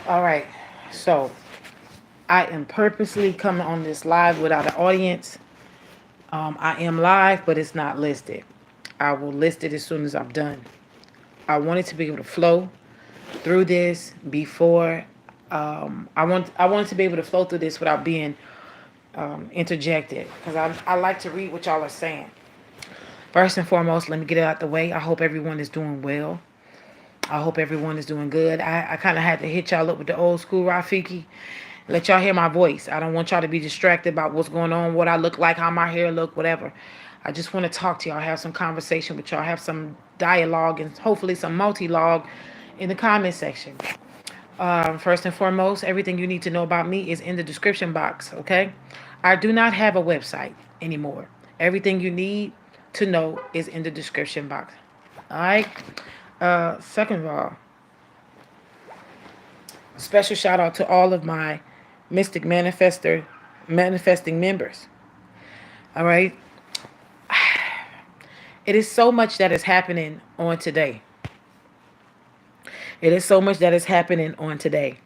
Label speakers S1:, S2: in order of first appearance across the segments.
S1: All right. So I am purposely coming on this live without an audience. I am live, but it's not listed. I will list it as soon as I'm done. I wanted to be able to flow through this before. I wanted to be able to flow through this without being interjected because I like to read what y'all are saying. First and foremost, let me get it out the way. I hope everyone is doing well. I hope everyone is doing good. I kind of had to hit y'all up with the old school Rafiki. Let y'all hear my voice. I don't want y'all to be distracted about what's going on, what I look like, how my hair look, whatever. I just want to talk to y'all, have some conversation with y'all, have some dialogue, and hopefully some multi-log in the comment section. First and foremost, everything you need to know about me is in the description box, okay? I do not have a website anymore. Everything you need to know is in the description box. All right? Second of all, special shout out to all of my Mystic manifesting members. All right? It is so much that is happening on today. It is so much that is happening on today.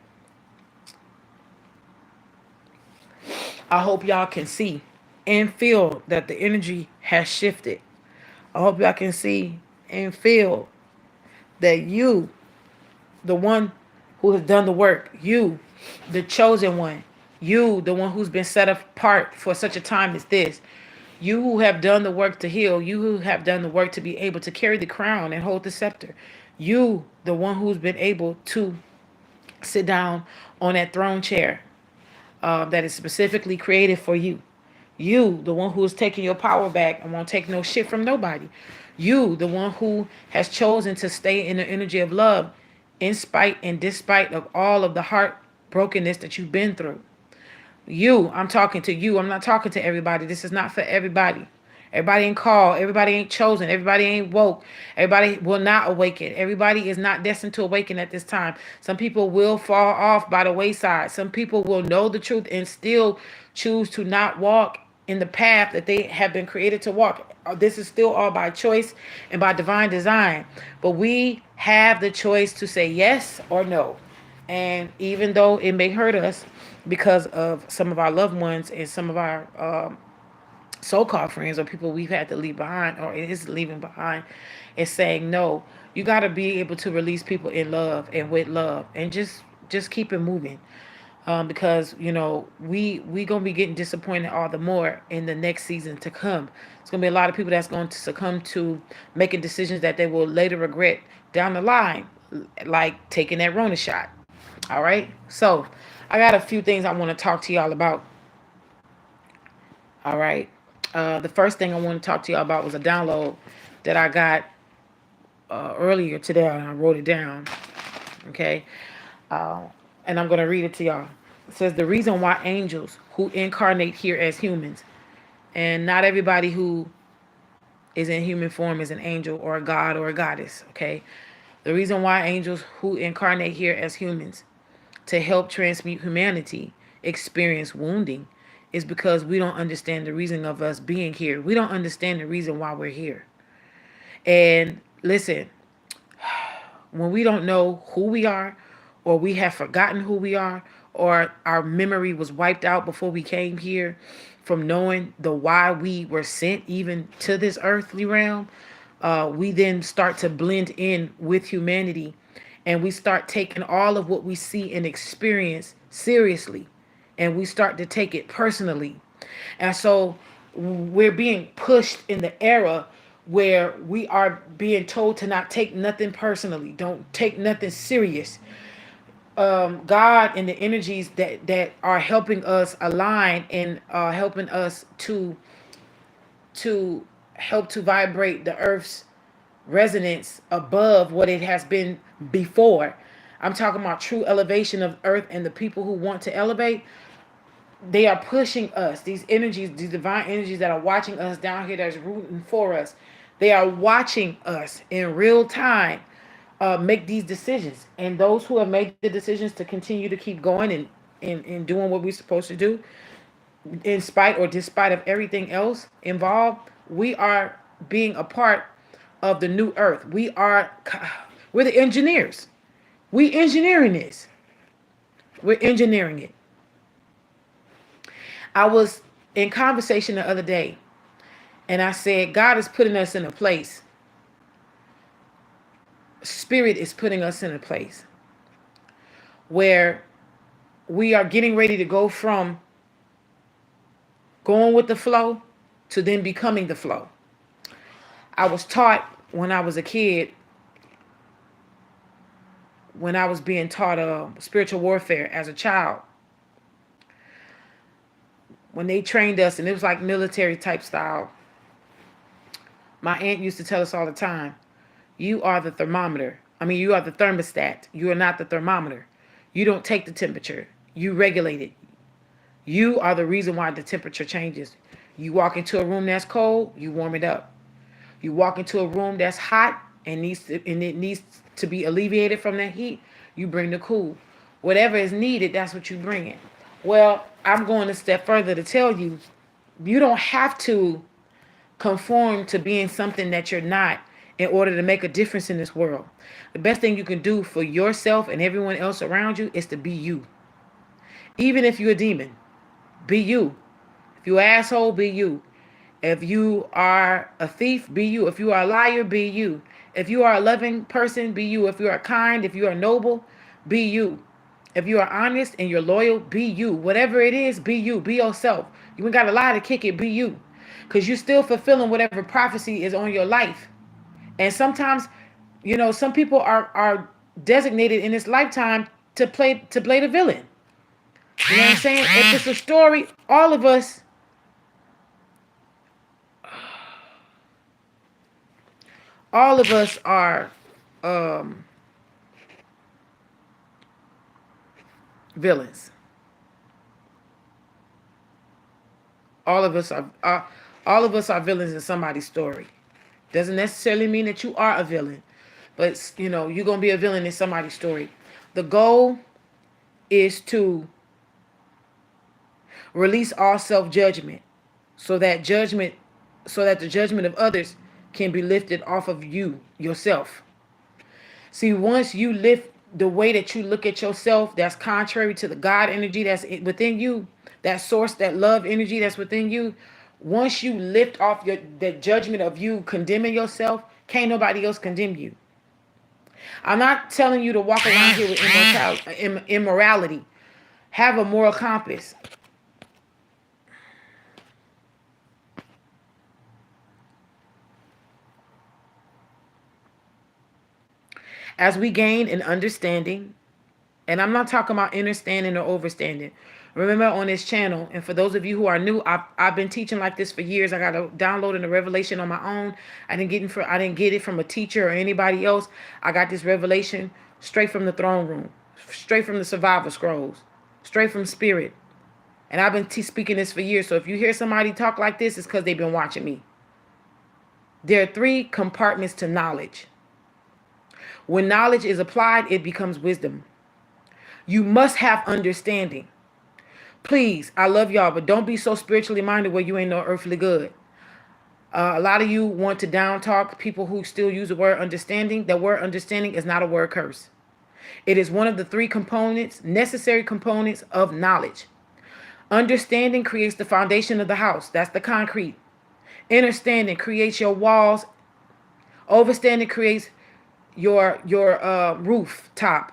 S1: I hope y'all can see and feel that the energy has shifted. I hope y'all can see and feel that you, the one who has done the work, you, the chosen one, you, the one who's been set apart for such a time as this, you who have done the work to heal, you who have done the work to be able to carry the crown and hold the scepter, you, the one who's been able to sit down on that throne chair that is specifically created for you. You, the one who is taking your power back and won't take no shit from nobody. You, the one who has chosen to stay in the energy of love in spite and despite of all of the heartbrokenness that you've been through. You, I'm talking to you. I'm not talking to everybody. This is not for everybody. Everybody ain't called. Everybody ain't chosen. Everybody ain't woke. Everybody will not awaken. Everybody is not destined to awaken at this time. Some people will fall off by the wayside. Some people will know the truth and still choose to not walk in the path that they have been created to walk. This is still all by choice and by divine design. But we have the choice to say yes or no. And even though it may hurt us because of some of our loved ones and some of our so-called friends or people we've had to leave behind or it is leaving behind, is saying no. You got to be able to release people in love and with love and just keep it moving. Because we gonna be getting disappointed all the more in the next season to come. It's gonna be a lot of people that's going to succumb to making decisions that they will later regret down the line, like taking that Rona shot. All right, so I got a few things I want to talk to y'all about. All right, the first thing I want to talk to y'all about was a download that I got earlier today, and I wrote it down. Okay, uh, and I'm gonna read it to y'all. It says the reason why angels who incarnate here as humans, and not everybody who is in human form is an angel or a god or a goddess. Okay, the reason why angels who incarnate here as humans to help transmute humanity experience wounding is because we don't understand the reason of us being here. We don't understand the reason why we're here. And listen, when we don't know who we are, or we have forgotten who we are, or our memory was wiped out before we came here from knowing the why we were sent even to this earthly realm, we then start to blend in with humanity, and we start taking all of what we see and experience seriously, and we start to take it personally. And so we're being pushed in the era where we are being told to not take nothing personally, don't take nothing serious. God and the energies that are helping us align and helping us to help to vibrate the earth's resonance above what it has been before. I'm talking about true elevation of earth and the people who want to elevate. They are pushing us, these energies, these divine energies that are watching us down here, that's rooting for us. They are watching us in real time make these decisions. And those who have made the decisions to continue to keep going and doing what we're supposed to do, in spite or despite of everything else involved, we are being a part of the new earth. We're the engineers. We engineering this. We're engineering it. I was in conversation the other day, and I said, God is putting us in a place. Spirit is putting us in a place where we are getting ready to go from going with the flow to then becoming the flow. I was taught when I was a kid, when I was being taught spiritual warfare as a child, when they trained us, and it was like military type style. My aunt used to tell us all the time, you are the thermometer. I mean, you are the thermostat. You are not the thermometer. You don't take the temperature. You regulate it. You are the reason why the temperature changes. You walk into a room that's cold, you warm it up. You walk into a room that's hot and it needs to be alleviated from that heat, you bring the cool. Whatever is needed, that's what you bring in. Well, I'm going a step further to tell you, you don't have to conform to being something that you're not in order to make a difference in this world. The best thing you can do for yourself and everyone else around you is to be you. Even if you're a demon, be you. If you're an asshole, be you. If you are a thief, be you. If you are a liar, be you. If you are a loving person, be you. If you are kind, if you are noble, be you. If you are honest and you're loyal, be you. Whatever it is, be you. Be yourself. You ain't got to lie to kick it, be you. Because you're still fulfilling whatever prophecy is on your life. And sometimes, some people are designated in this lifetime to play the villain. You know what I'm saying? If it's a story, all of us are villains. All of us are villains in somebody's story. Doesn't necessarily mean that you are a villain, but you're gonna be a villain in somebody's story. The goal is to release all self-judgment, so that the judgment of others can be lifted off of yourself. See, once you lift the way that you look at yourself, that's contrary to the God energy that's within you, that source, that love energy that's within you. Once you lift off the judgment of you condemning yourself, can't nobody else condemn you. I'm not telling you to walk around here with immorality. Have a moral compass. As we gain an understanding, and I'm not talking about understanding or overstanding. Remember, on this channel, and for those of you who are new, I've been teaching like this for years. I got a download and a revelation on my own. I didn't get it from a teacher or anybody else. I got this revelation straight from the throne room, straight from the survival scrolls, straight from spirit. And I've been speaking this for years. So if you hear somebody talk like this, it's because they've been watching me. There are 3 compartments to knowledge. When knowledge is applied, it becomes wisdom. You must have understanding. Please, I love y'all, but don't be so spiritually minded where you ain't no earthly good. A lot of you want to down talk people who still use the word understanding. The word understanding is not a word curse. It is one of the 3 components, necessary components of knowledge. Understanding creates the foundation of the house. That's the concrete. Understanding creates your walls. Overstanding creates your roof top.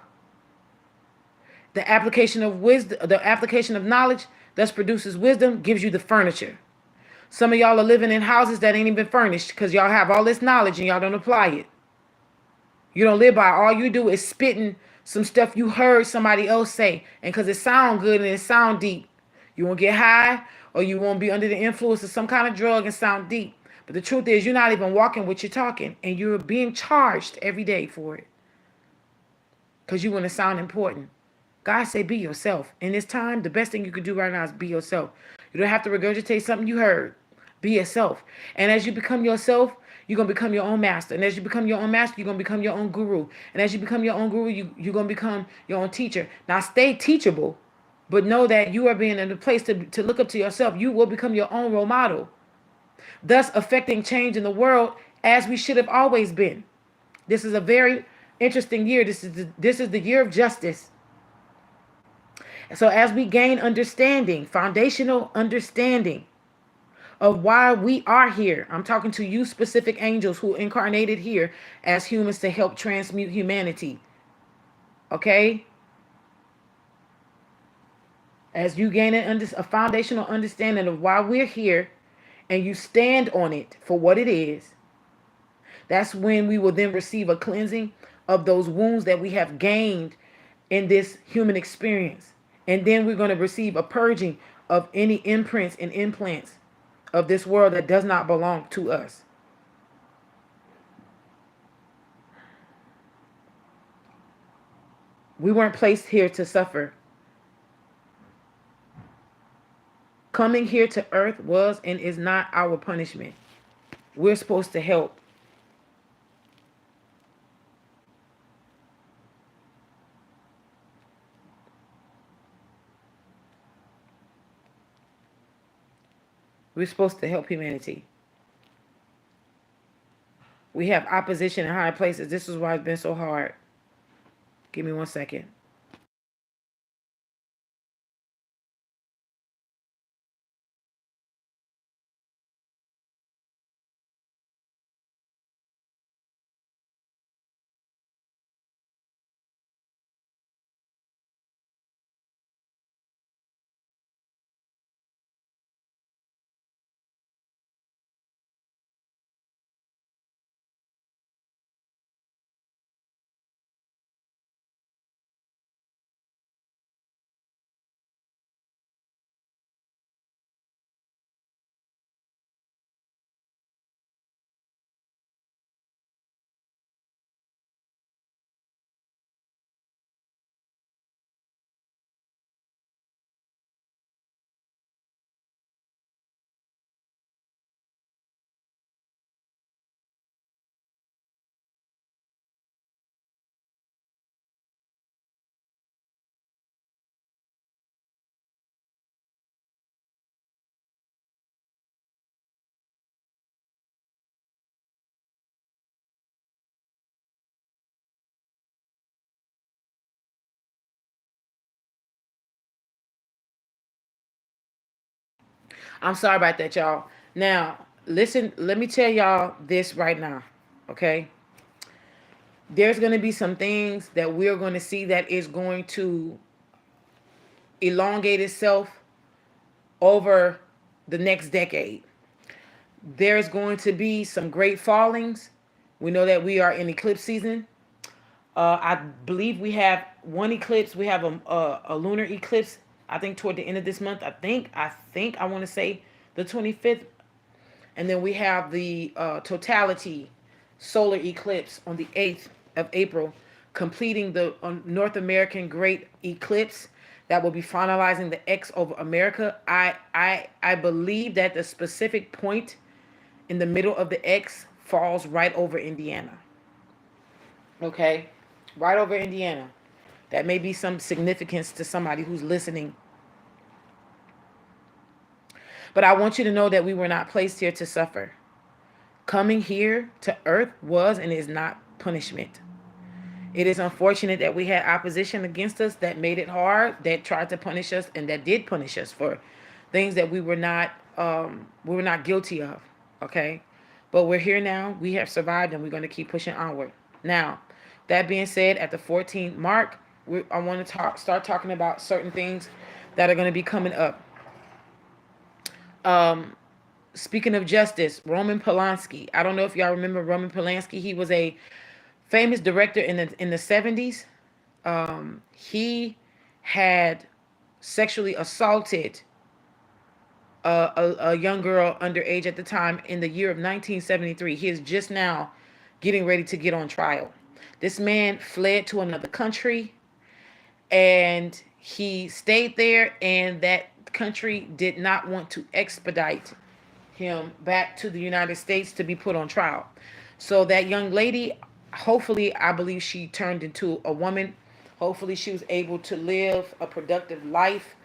S1: The application of wisdom, the application of knowledge thus produces wisdom, gives you the furniture. Some of y'all are living in houses that ain't even furnished because y'all have all this knowledge and y'all don't apply it. You don't live by it. All you do is spitting some stuff you heard somebody else say. And because it sound good and it sound deep, you won't get high or you won't be under the influence of some kind of drug and sound deep. But the truth is, you're not even walking what you're talking, and you're being charged every day for it because you want to sound important. God say be yourself. In this time, the best thing you could do right now is be yourself. You don't have to regurgitate something you heard. Be yourself. And as you become yourself, you're going to become your own master. And as you become your own master, you're going to become your own guru. And as you become your own guru, you're going to become your own teacher. Now, stay teachable, but know that you are being in a place to look up to yourself. You will become your own role model, thus affecting change in the world as we should have always been. This is a very interesting year. This is the year of justice. So as we gain understanding, foundational understanding of why we are here, I'm talking to you specific angels who incarnated here as humans to help transmute humanity. Okay? As you gain a foundational understanding of why we're here and you stand on it for what it is, that's when we will then receive a cleansing of those wounds that we have gained in this human experience. And then we're going to receive a purging of any imprints and implants of this world that does not belong to us. We weren't placed here to suffer. Coming here to earth was and is not our punishment. We're supposed to help. We're supposed to help humanity. We have opposition in high places. This is why it's been so hard. Give me 1 second. I'm sorry about that, y'all. Now, listen, let me tell y'all this right now, okay? There's going to be some things that we're going to see that is going to elongate itself over the next decade. There's going to be some great fallings. We know that we are in eclipse season. I believe we have one eclipse. We have a lunar eclipse. I think toward the end of this month. I want to say the 25th, and then we have the totality solar eclipse on the 8th of April, completing the North American Great Eclipse that will be finalizing the X over America. I believe that the specific point in the middle of the X falls right over Indiana. Okay, right over Indiana. That may be some significance to somebody who's listening. But I want you to know that we were not placed here to suffer. Coming here to earth was and is not punishment. It is unfortunate that we had opposition against us that made it hard, that tried to punish us, and that did punish us for things that we were not guilty of. Okay, but we're here now. We have survived, and we're going to keep pushing onward. Now, that being said, at the 14th mark, I want to start talking about certain things that are going to be coming up. Um, Speaking of justice, Roman Polanski. I don't know if y'all remember Roman Polanski. He was a famous director in the 70s. He had sexually assaulted a young girl underage at the time in the year of 1973. He is just now getting ready to get on trial. This man fled to another country and he stayed there, and that country did not want to expedite him back to the United States to be put on trial. So that young lady, hopefully, I believe she turned into a woman. Hopefully, she was able to live a productive life,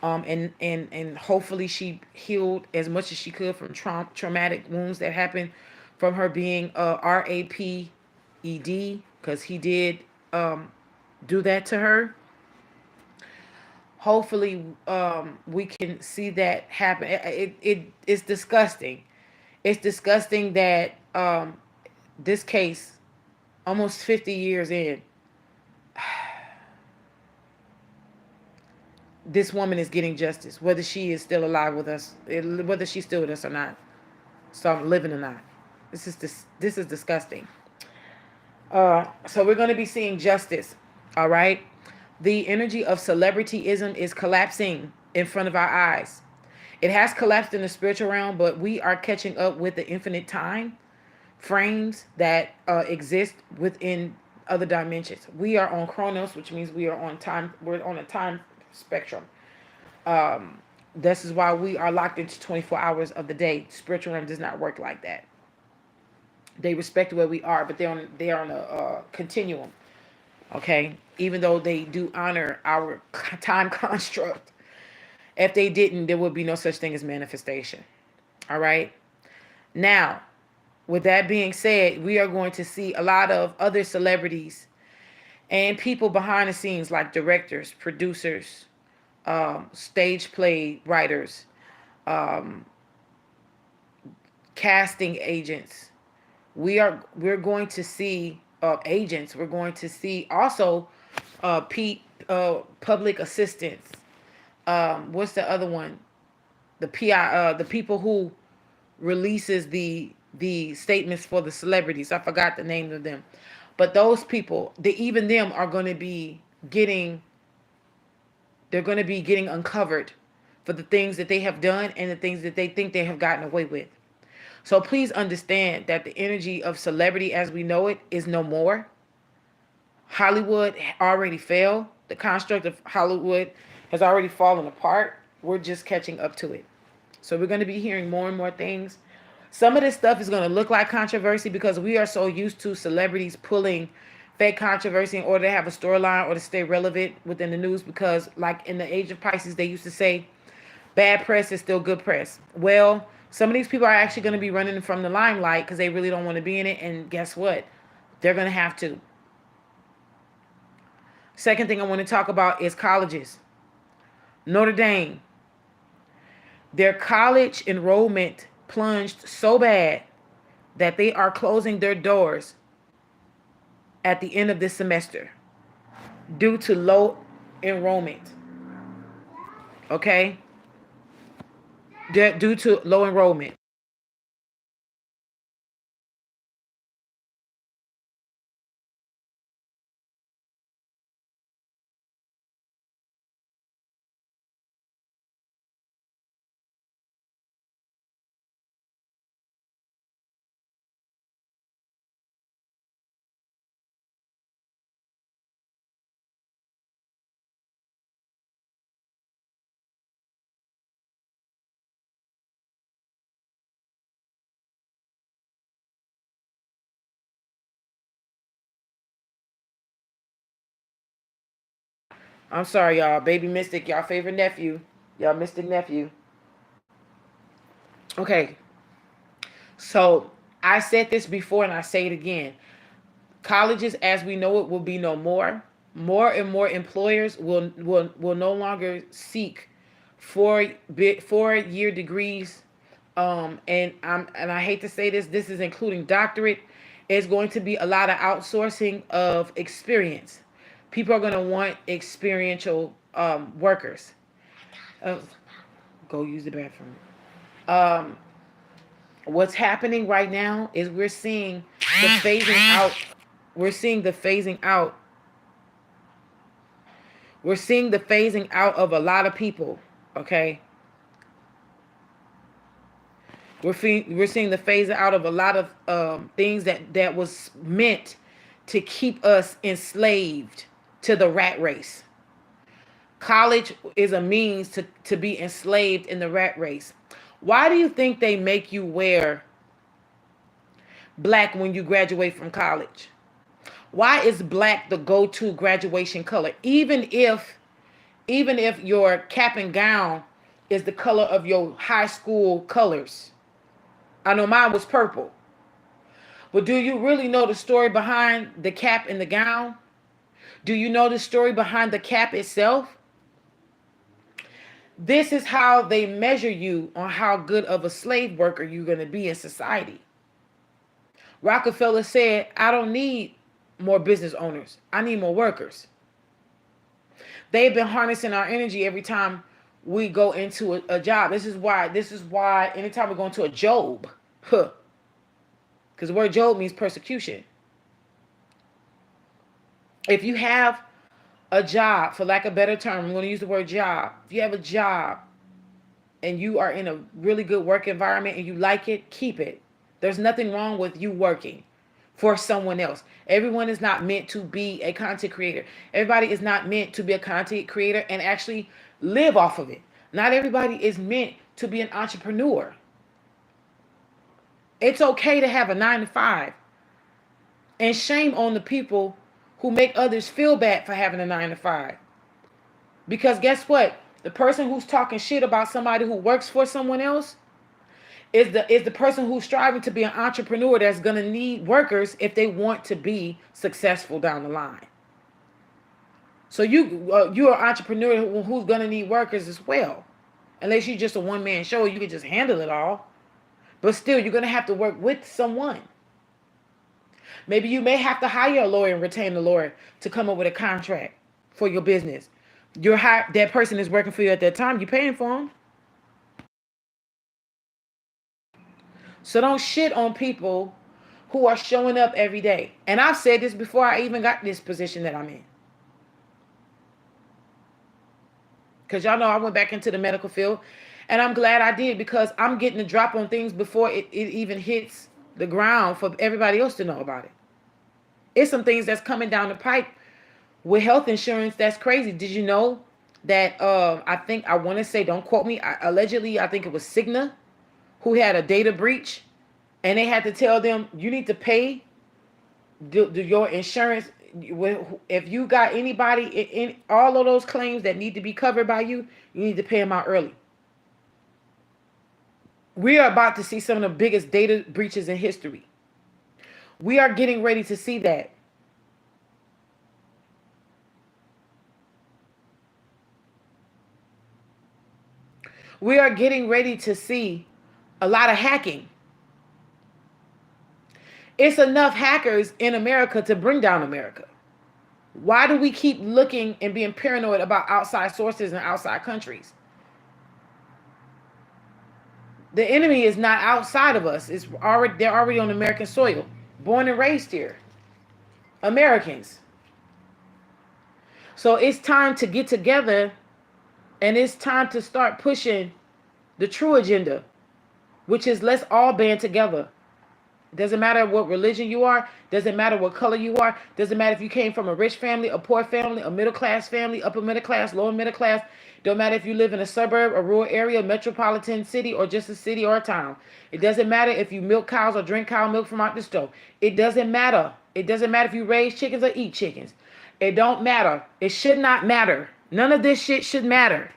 S1: and hopefully she healed as much as she could from traumatic wounds that happened from her being raped, because he did do that to her. Hopefully, we can see that happen. It's disgusting. It's disgusting that this case, almost 50 years in, this woman is getting justice, whether she is still alive with us, whether she's still with us or not, so I'm living or not. This is disgusting. So we're going to be seeing justice. All right. The energy of celebrityism is collapsing in front of our eyes. It has collapsed in the spiritual realm, but we are catching up with the infinite time frames that exist within other dimensions. We are on Chronos, which means we are on time. We're on a time spectrum. This is why we are locked into 24 hours of the day. Spiritual realm does not work like that. They respect where we are, but they're on a continuum. Okay, even though they do honor our time construct. If they didn't, there would be no such thing as manifestation. All right. Now, with that being said, we are going to see a lot of other celebrities and people behind the scenes, like directors, producers, stage play writers, um, casting agents. We're going to see agents. We're going to see also public assistants. What's the other one? The PI, the people who releases the statements for the celebrities. I forgot the name of them, but those people, even them are going to be getting. They're going to be getting uncovered for the things that they have done and the things that they think they have gotten away with. So please understand that the energy of celebrity as we know it is no more. Hollywood already fell. The construct of Hollywood has already fallen apart. We're just catching up to it. So we're going to be hearing more and more things. Some of this stuff is going to look like controversy because we are so used to celebrities pulling fake controversy in order to have a storyline or to stay relevant within the news. Because, like in the age of Pisces, they used to say, bad press is still good press. Well, some of these people are actually going to be running from the limelight because they really don't want to be in it. And guess what? They're going to have to. Second thing I want to talk about is colleges. Notre Dame, their college enrollment plunged so bad that they are closing their doors at the end of this semester due to low enrollment. Okay? Due to low enrollment. I'm sorry, y'all. Baby Mystic, y'all favorite nephew. Y'all Mystic nephew. Okay. So I said this before and I say it again. Colleges as we know it will be no more. More and more employers will no longer seek 4 year degrees. And I hate to say this, this is including doctorate. It's going to be a lot of outsourcing of experience. People are going to want experiential workers. Uh, Go use the bathroom. Um, what's happening right now is the phasing out. We're seeing the phasing out. We're seeing the phasing out of a lot of people. Okay, we're seeing the phasing out of a lot of things that was meant to keep us enslaved to the rat race. College is a means to be enslaved in the rat race. Why do you think they make you wear black when you graduate from college? Why is black the go-to graduation color? Even if your cap and gown is the color of your high school colors. I know mine was purple. But do you really know the story behind the cap and the gown? Do you know the story behind the cap itself? This is how they measure you on how good of a slave worker you're going to be in society. Rockefeller said, I don't need more business owners. I need more workers. They've been harnessing our energy every time we go into a job. This is why anytime we go into a job, because the word job means persecution. If you have a job, for lack of a better term, I'm going to use the word job. If you have a job and you are in a really good work environment and you like it, keep it. There's nothing wrong with you working for someone else. Everyone is not meant to be a content creator. Everybody is not meant to be a content creator and actually live off of it. Not everybody is meant to be an entrepreneur. It's okay to have a 9 to 5. And shame on the people who make others feel bad for having a 9 to 5. Because guess what? The person who's talking shit about somebody who works for someone else is the person who's striving to be an entrepreneur that's going to need workers if they want to be successful down the line. So you're an entrepreneur who's going to need workers as well. Unless you're just a one-man show, you can just handle it all. But still, you're going to have to work with someone. Maybe you may have to hire a lawyer and retain a lawyer to come up with a contract for your business. That person is working for you at that time. You're paying for them. So don't shit on people who are showing up every day. And I've said this before I even got this position that I'm in. Because y'all know I went back into the medical field. And I'm glad I did, because I'm getting the drop on things before it even hits the ground for everybody else to know about it. It's some things that's coming down the pipe with health insurance that's crazy. Did you know that I want to say, don't quote me, allegedly I think it was Cigna who had a data breach, and they had to tell them, you need to pay your insurance. If you got anybody in all of those claims that need to be covered by you, you need to pay them out early. We are about to see some of the biggest data breaches in history. We are getting ready to see that. We are getting ready to see a lot of hacking. It's enough hackers in America to bring down America. Why do we keep looking and being paranoid about outside sources and outside countries? The enemy is not outside of us. They're already on American soil, born and raised here. Americans. So it's time to get together, and it's time to start pushing the true agenda, which is let's all band together. Doesn't matter what religion you are. Doesn't matter what color you are. Doesn't matter if you came from a rich family, a poor family, a middle class family, upper middle class, lower middle class. Don't matter if you live in a suburb, a rural area, a metropolitan city, or just a city or a town. It doesn't matter if you milk cows or drink cow milk from out the stove. It doesn't matter. It doesn't matter if you raise chickens or eat chickens. It don't matter. It should not matter. None of this shit should matter.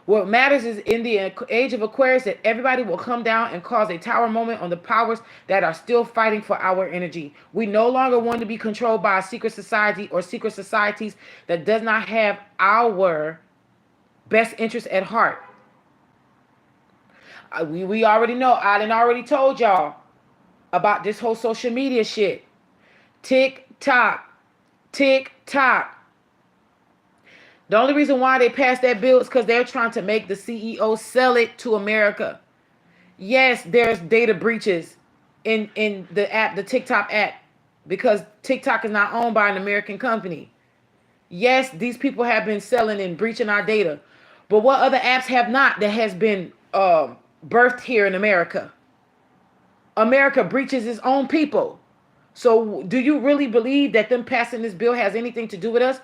S1: What matters is in the age of Aquarius that everybody will come down and cause a tower moment on the powers that are still fighting for our energy. We no longer want to be controlled by a secret society or secret societies that does not have our best interest at heart. We already know. I done already told y'all about this whole social media shit. TikTok. TikTok. The only reason why they passed that bill is because they're trying to make the CEO sell it to America. Yes, there's data breaches in the app, the TikTok app, because TikTok is not owned by an American company. Yes, these people have been selling and breaching our data. But what other apps have not that has been birthed here in America? America breaches its own people. So do you really believe that them passing this bill has anything to do with us?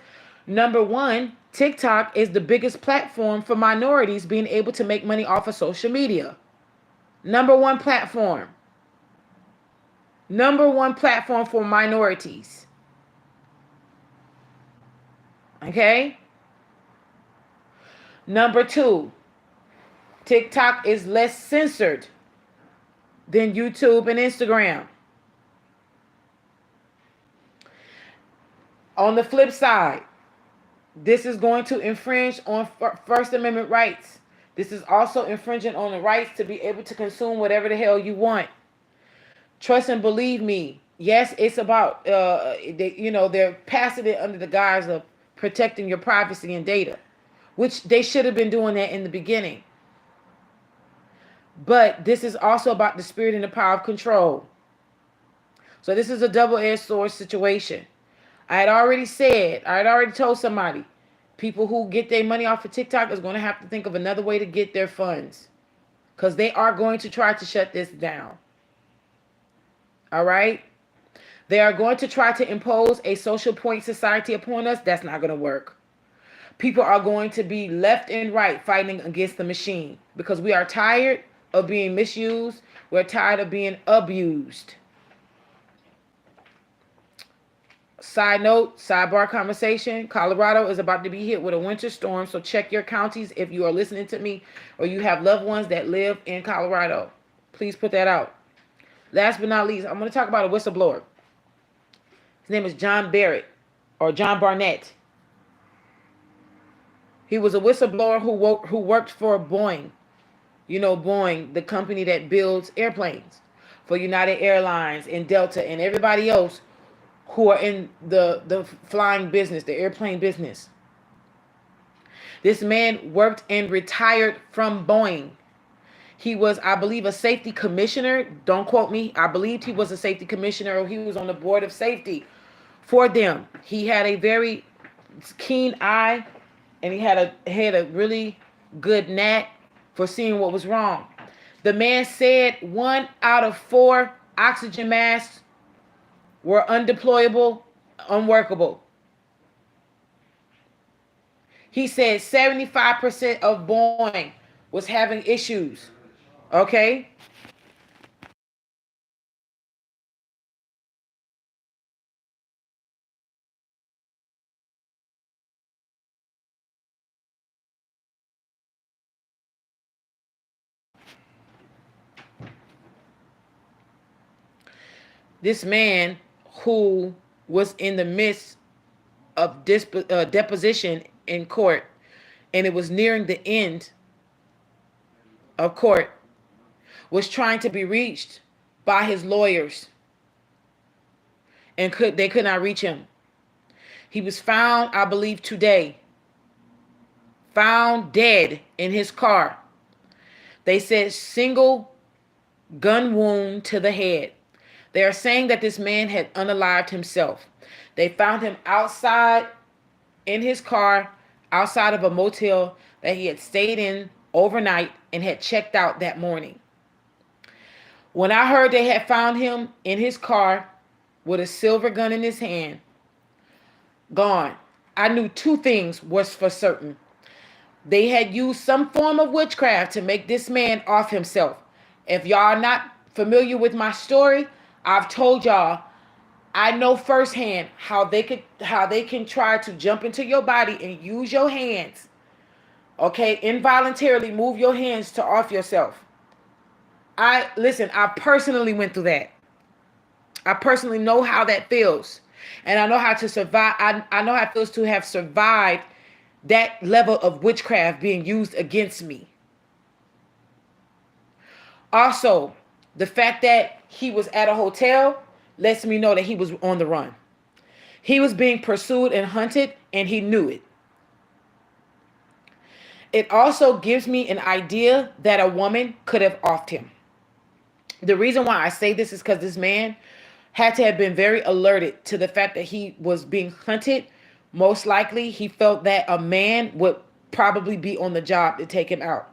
S1: Number one, TikTok is the biggest platform for minorities being able to make money off of social media. Number one platform. Number one platform for minorities. Okay? Number two, TikTok is less censored than YouTube and Instagram. On the flip side, This is going to infringe on First Amendment rights. This is also infringing on the rights to be able to consume whatever the hell you want. Trust and believe me. Yes, it's about they're passing it under the guise of protecting your privacy and data, which they should have been doing that in the beginning. But this is also about the spirit and the power of control. So this is a double-edged sword situation. I had already told somebody, people who get their money off of TikTok is going to have to think of another way to get their funds, because they are going to try to shut this down. All right? They are going to try to impose a social point society upon us. That's not going to work. People are going to be left and right fighting against the machine, because we are tired of being misused. We're tired of being abused. Side note, sidebar conversation. Colorado is about to be hit with a winter storm, so check your counties if you are listening to me or you have loved ones that live in Colorado. Please put that out. Last but not least, I'm going to talk about a whistleblower. His name is John Barrett, or John Barnett. He was a whistleblower who worked for Boeing. You know, Boeing, the company that builds airplanes for United Airlines and Delta and everybody else who are in the flying business, the airplane business. This man worked and retired from Boeing. He was, I believe, a safety commissioner. Don't quote me. I believed he was a safety commissioner, or he was on the board of safety for them. He had a very keen eye, and he had a really good knack for seeing what was wrong. The man said 1 out of 4 oxygen masks were undeployable, unworkable. He said 75% of Boeing was having issues. Okay? This man who was in the midst of deposition in court, and it was nearing the end of court, was trying to be reached by his lawyers, and they could not reach him. He was found, I believe, today, found dead in his car. They said single gun wound to the head. They are saying that this man had unalived himself. They found him outside in his car, outside of a motel that he had stayed in overnight and had checked out that morning. When I heard they had found him in his car with a silver gun in his hand, gone, I knew 2 things was for certain. They had used some form of witchcraft to make this man off himself. If y'all are not familiar with my story, I've told y'all, I know firsthand how they can try to jump into your body and use your hands. Okay, involuntarily move your hands to off yourself. I personally went through that. I personally know how that feels. And I know how to survive. I know how it feels to have survived that level of witchcraft being used against me. Also, the fact that he was at a hotel lets me know that he was on the run. He was being pursued and hunted, and he knew it. It also gives me an idea that a woman could have offed him. The reason why I say this is because this man had to have been very alerted to the fact that he was being hunted. Most likely, he felt that a man would probably be on the job to take him out.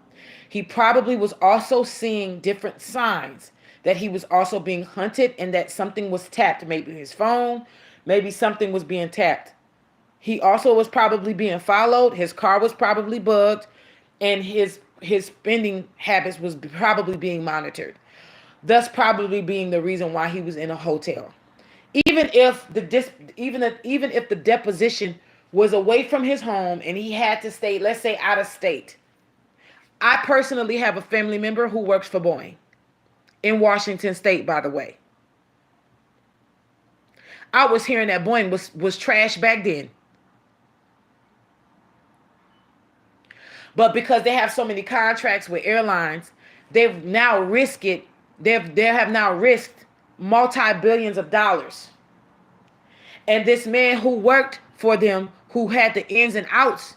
S1: He probably was also seeing different signs that he was also being hunted and that something was tapped. Maybe his phone, maybe something was being tapped. He also was probably being followed. His car was probably bugged, and his spending habits was probably being monitored. Thus, probably being the reason why he was in a hotel. Even if the deposition was away from his home and he had to stay, let's say, out of state. I personally have a family member who works for Boeing in Washington State, by the way. I was hearing that Boeing was trash back then. But because they have so many contracts with airlines, they've now risked it. They have now risked multi-billions of dollars. And this man who worked for them, who had the ins and outs,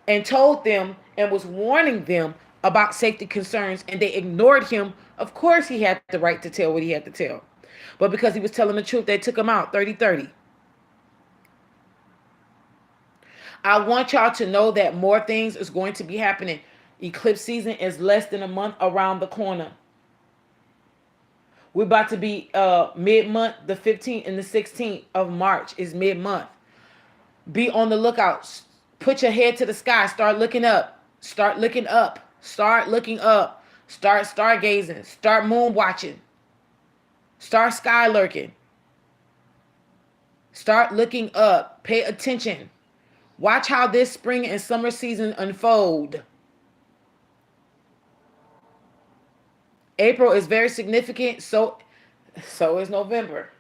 S1: and told them and was warning them about safety concerns, and they ignored him. Of course, he had the right to tell what he had to tell. But because he was telling the truth, they took him out 30-30. I want y'all to know that more things is going to be happening. Eclipse season is less than a month around the corner. We're about to be mid-month. The 15th and the 16th of March is mid-month. Be on the lookout. Put your head to the sky. Start looking up. Start looking up. Start looking up. Start stargazing. Start moon watching. Start sky lurking. Start looking up. Pay attention. Watch how this spring and summer season unfold. April is very significant. So is November.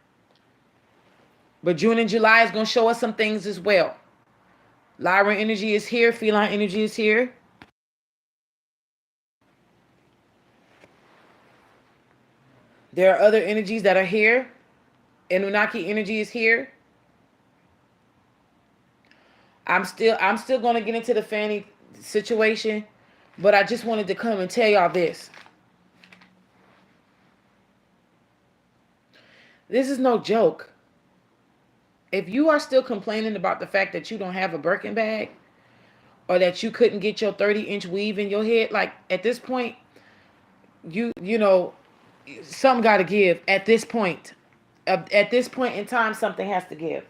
S1: But June and July is going to show us some things as well. Lyran energy is here. Feline energy is here. There are other energies that are here. Anunnaki energy is here. I'm still going to get into the Fanny situation, but I just wanted to come and tell y'all this. This is no joke. If you are still complaining about the fact that you don't have a Birkin bag, or that you couldn't get your 30-inch weave in your head, like at this point, you know, something got to give. At this point in time, something has to give.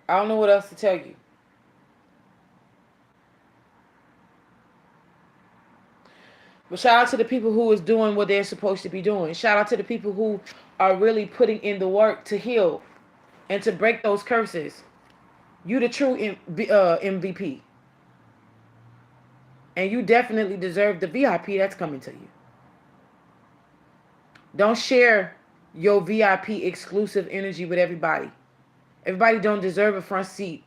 S1: I don't know what else to tell you. But shout out to the people who is doing what they're supposed to be doing. Shout out to the people who are really putting in the work to heal and to break those curses. You the true MVP. And you definitely deserve the VIP that's coming to you. Don't share your VIP exclusive energy with everybody. Everybody don't deserve a front seat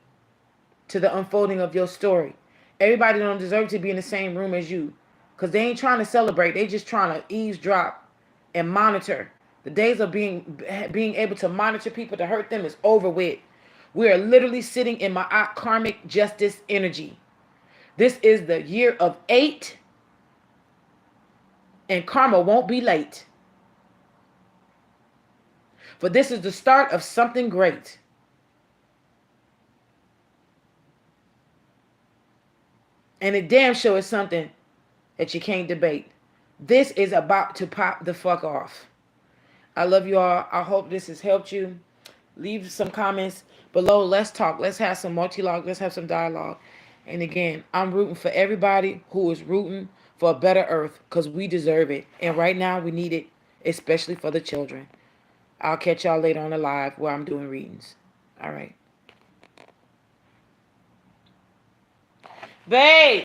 S1: to the unfolding of your story. Everybody don't deserve to be in the same room as you. Because they ain't trying to celebrate. They just trying to eavesdrop and monitor. The days of being able to monitor people to hurt them is over with. We are literally sitting in my karmic justice energy. This is the year of 8. And karma won't be late. For this is the start of something great. And it damn sure is something that you can't debate. This is about to pop the fuck off. I love you all. I hope this has helped you. Leave some comments below. Let's talk. Let's have some multi-log. Let's have some dialogue. And again, I'm rooting for everybody who is rooting for a better earth, because we deserve it. And right now we need it, especially for the children. I'll catch y'all later on the live where I'm doing readings. All right. Babe.